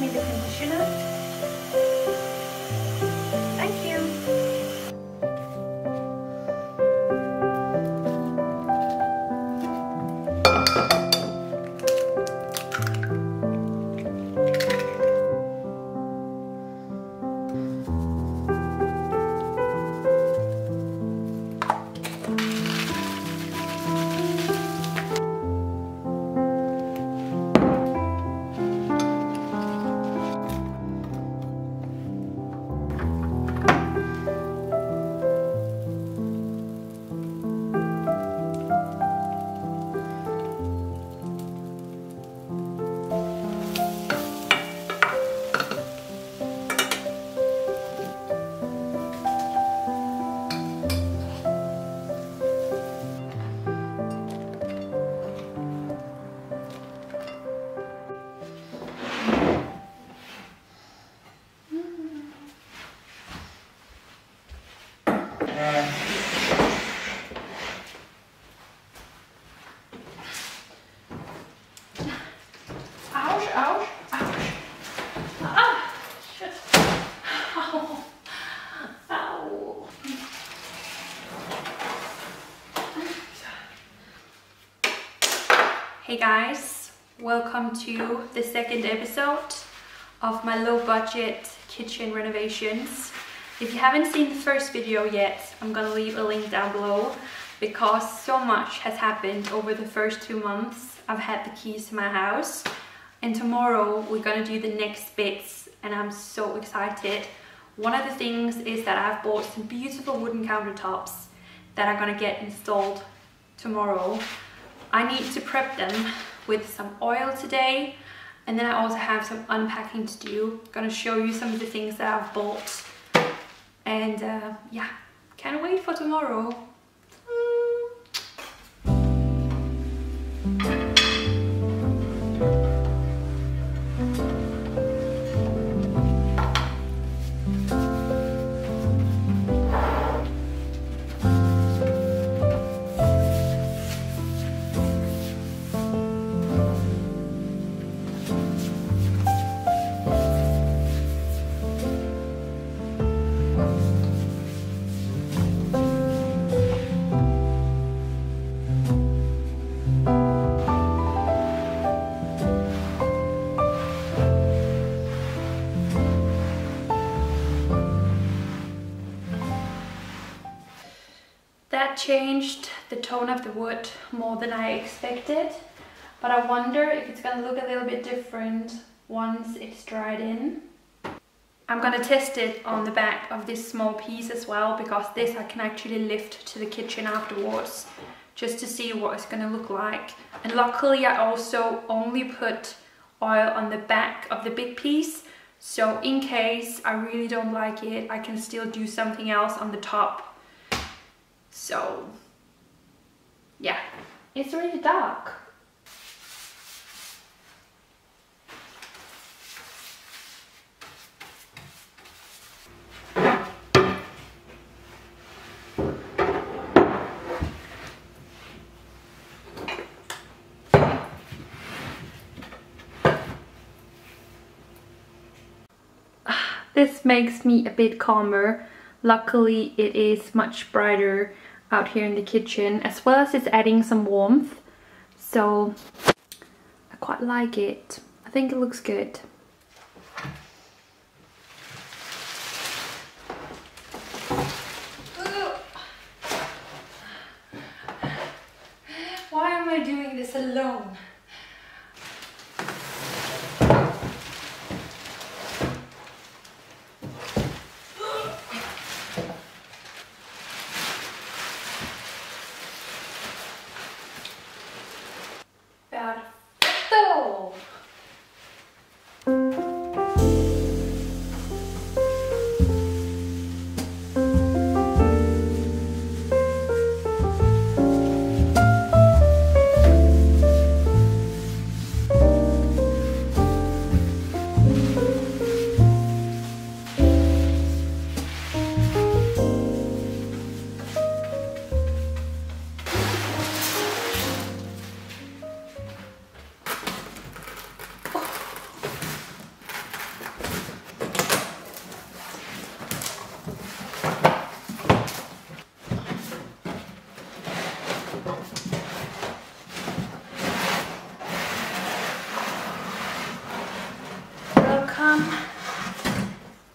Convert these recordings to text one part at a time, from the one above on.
me the conditioner? Thank you. Hey guys, welcome to the second episode of my low budget kitchen renovations. If you haven't seen the first video yet, I'm gonna leave a link down below because so much has happened over the first 2 months. I've had the keys to my house and tomorrow we're gonna do the next bits and I'm so excited. One of the things is that I've bought some beautiful wooden countertops that are gonna get installed tomorrow. I need to prep them with some oil today and then I also have some unpacking to do. I'm gonna show you some of the things that I've bought and yeah, can't wait for tomorrow. That changed the tone of the wood more than I expected, but I wonder if it's gonna look a little bit different once it's dried in. I'm gonna test it on the back of this small piece as well, because this I can actually lift to the kitchen afterwards just to see what it's gonna look like. And luckily I also only put oil on the back of the big piece, so in case I really don't like it, I can still do something else on the top. So yeah, it's really dark. This makes me a bit calmer. Luckily it is much brighter out here in the kitchen, as well as it's adding some warmth, so I quite like it. I think it looks good. Why am I doing this alone? Perfecto!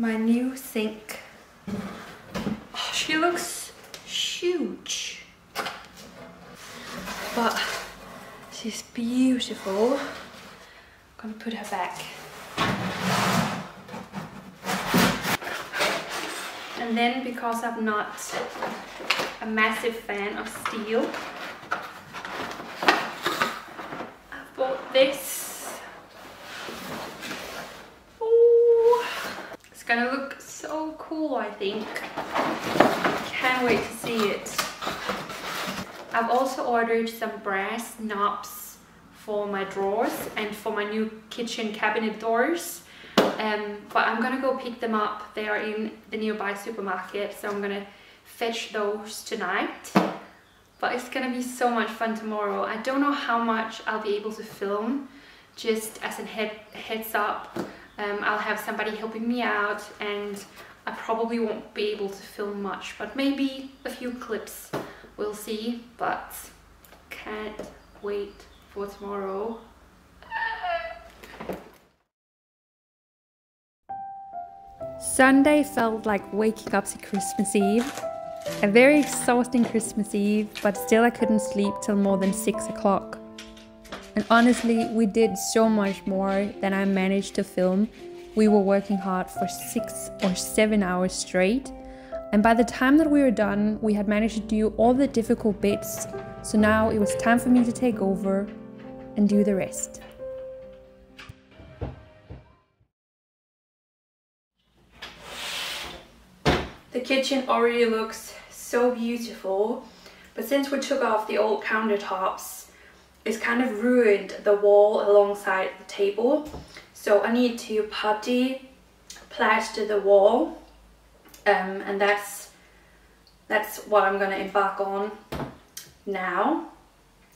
my new sink. Oh, she looks huge, but she's beautiful. I'm gonna put her back. And then, because I'm not a massive fan of steel, I bought this. Ooh, it's gonna look so cool, I think. Can't wait to see it. I've also ordered some brass knobs for my drawers and for my new kitchen cabinet doors. But I'm gonna go pick them up. They are in the nearby supermarket, so I'm gonna fetch those tonight. But it's gonna be so much fun tomorrow. I don't know how much I'll be able to film. Just as a heads up, I'll have somebody helping me out, and I probably won't be able to film much, but maybe a few clips. We'll see, but can't wait for tomorrow. Sunday felt like waking up to Christmas Eve. A very exhausting Christmas Eve, but still I couldn't sleep till more than 6 o'clock. And honestly, we did so much more than I managed to film. We were working hard for 6 or 7 hours straight. And by the time that we were done, we had managed to do all the difficult bits. So now it was time for me to take over and do the rest. The kitchen already looks so beautiful, but since we took off the old countertops, it's kind of ruined the wall alongside the table. So I need to putty plaster the wall, and that's what I'm gonna embark on now.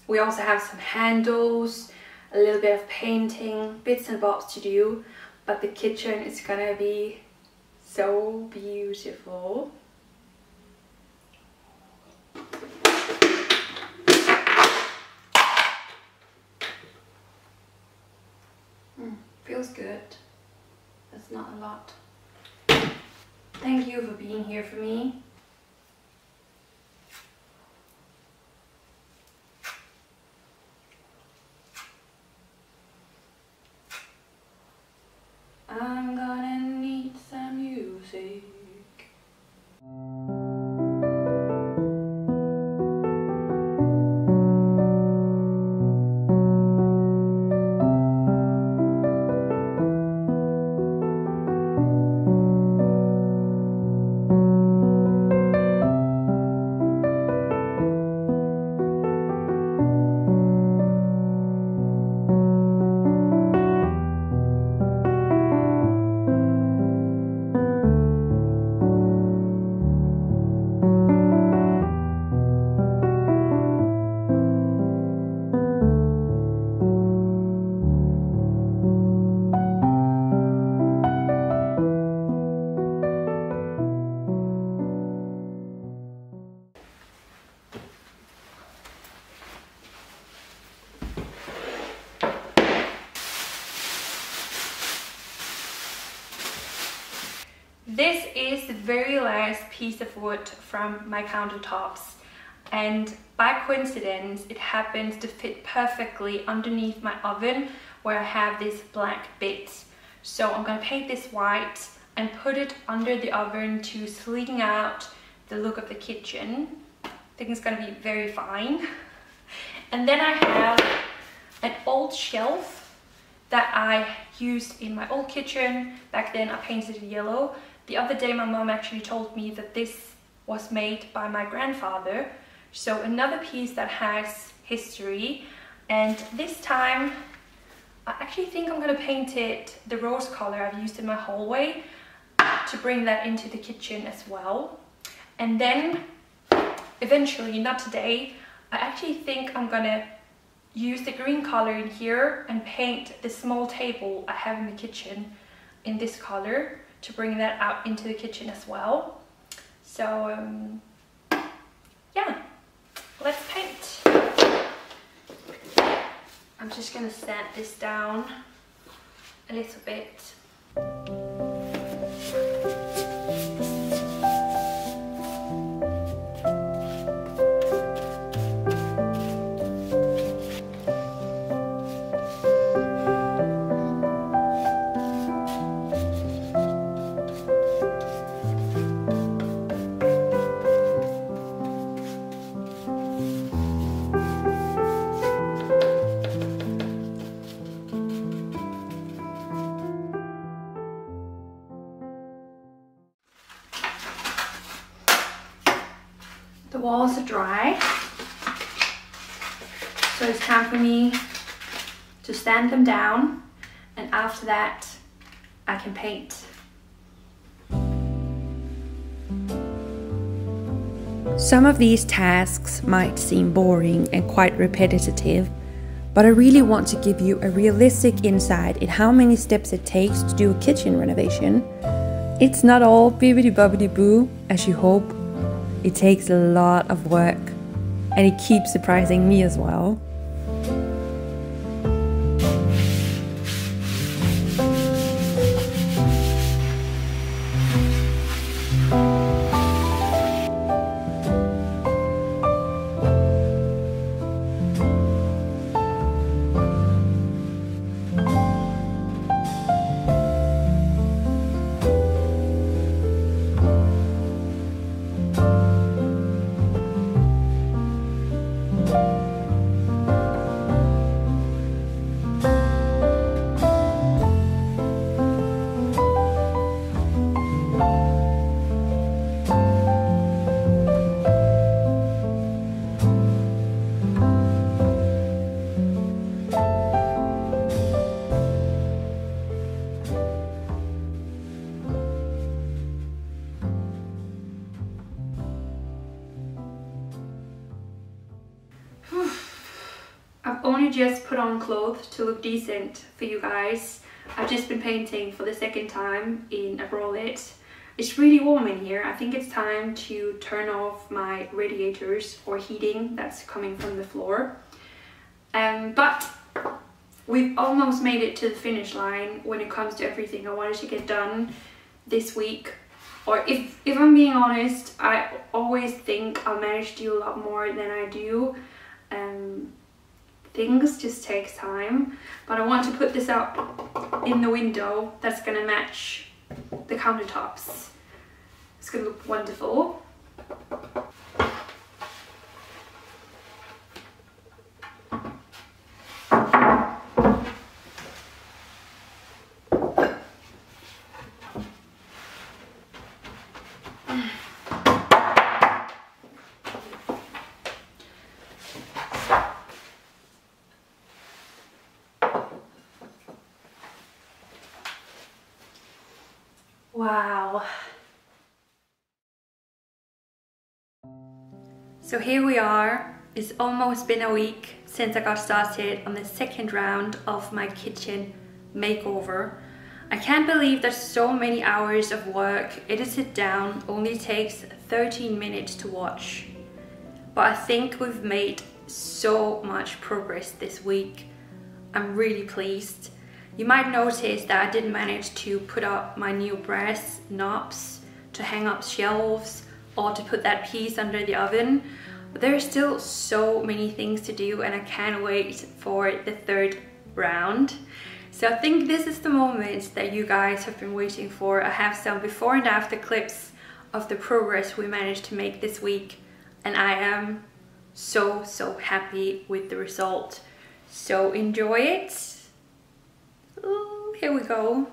We also have some handles, a little bit of painting, bits and bobs to do, but the kitchen is gonna be so beautiful. Feels good. That's not a lot. Thank you for being here for me. I'm gonna need some music. This is the very last piece of wood from my countertops, and by coincidence it happens to fit perfectly underneath my oven where I have this black bit. So I'm gonna paint this white and put it under the oven to sling out the look of the kitchen. I think it's gonna be very fine. And then I have an old shelf that I used in my old kitchen. Back then I painted it yellow. The other day my mom actually told me that this was made by my grandfather. So another piece that has history. And this time I actually think I'm gonna paint it the rose color I've used in my hallway to bring that into the kitchen as well. And then eventually, not today, I actually think I'm gonna use the green color in here and paint the small table I have in the kitchen in this color to bring that out into the kitchen as well. So yeah, let's paint. I'm just gonna sand this down a little bit. walls are dry, so it's time for me to stand them down, and after that I can paint. Some of these tasks might seem boring and quite repetitive, but I really want to give you a realistic insight in how many steps it takes to do a kitchen renovation. It's not all bibbidi bobbidi boo as you hope. It takes a lot of work, and it keeps surprising me as well. I've only just put on clothes to look decent for you guys. I've just been painting for the second time in a bralette. It's really warm in here. I think it's time to turn off my radiators or heating that's coming from the floor. But we've almost made it to the finish line when it comes to everything I wanted to get done this week. Or if I'm being honest, I always think I'll manage to do a lot more than I do. Things just takes time, but I want to put this up in the window that's gonna match the countertops. It's gonna look wonderful. Wow. So here we are. It's almost been a week since I got started on the second round of my kitchen makeover. I can't believe there's so many hours of work. It sit down only takes 13 minutes to watch. But I think we've made so much progress this week. I'm really pleased. You might notice that I didn't manage to put up my new brass knobs to hang up shelves or to put that piece under the oven. But there are still so many things to do, and I can't wait for the third round. So I think this is the moment that you guys have been waiting for. I have some before and after clips of the progress we managed to make this week, and I am so happy with the result. So enjoy it. Ooh, here we go.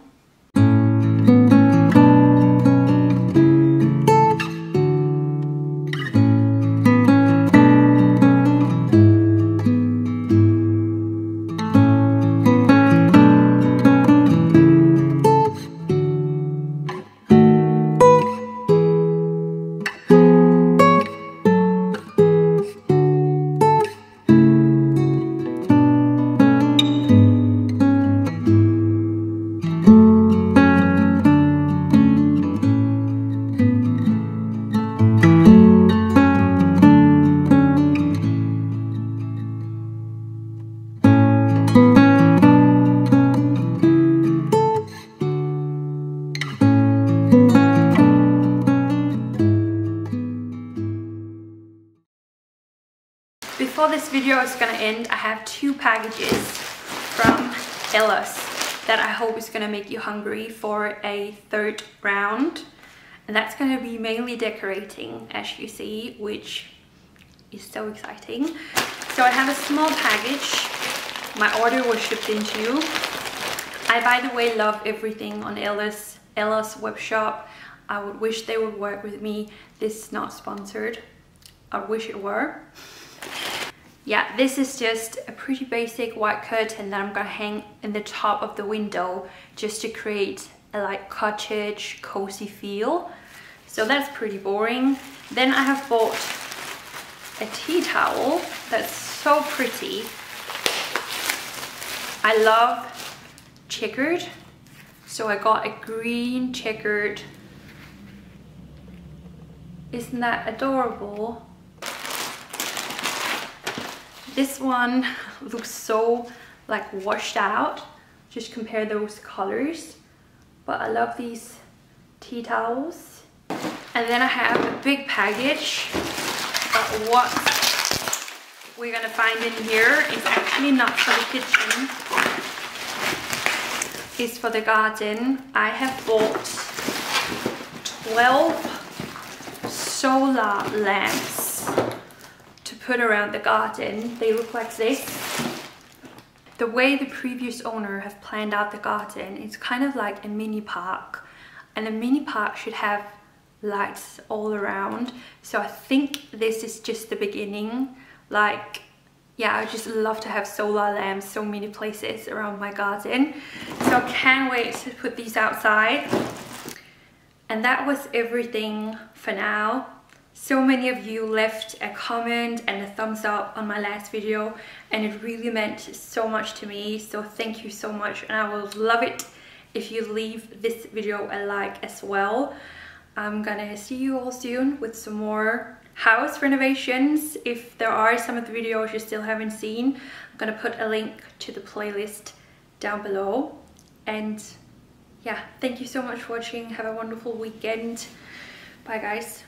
Before this video is gonna end, I have 2 packages from Elise that I hope is gonna make you hungry for a third round. And that's gonna be mainly decorating, as you see, which is so exciting. So I have a small package. My order was shipped into. I, by the way, love everything on Elise webshop. I would wish they would work with me. This is not sponsored. I wish it were. Yeah, this is just a pretty basic white curtain that I'm gonna hang in the top of the window just to create a like cottage cozy feel. So that's pretty boring. Then I have bought a tea towel that's so pretty. I love checkered, so I got a green checkered. Isn't that adorable? This one looks so like washed out, just compare those colors. But I love these tea towels. And then I have a big package, but what we're gonna find in here is actually not for the kitchen, it's for the garden. I have bought 12 solar lamps to put around the garden. They look like this. The way the previous owner have planned out the garden, it's kind of like a mini park, and a mini park should have lights all around. So I think this is just the beginning. Like, yeah, I just love to have solar lamps so many places around my garden. So I can't wait to put these outside. And that was everything for now. So many of you left a comment and a thumbs up on my last video, and it really meant so much to me. So thank you so much, and I will love it if you leave this video a like as well. I'm gonna see you all soon with some more house renovations. If there are some of the videos you still haven't seen, I'm gonna put a link to the playlist down below. And yeah, thank you so much for watching. Have a wonderful weekend. Bye guys.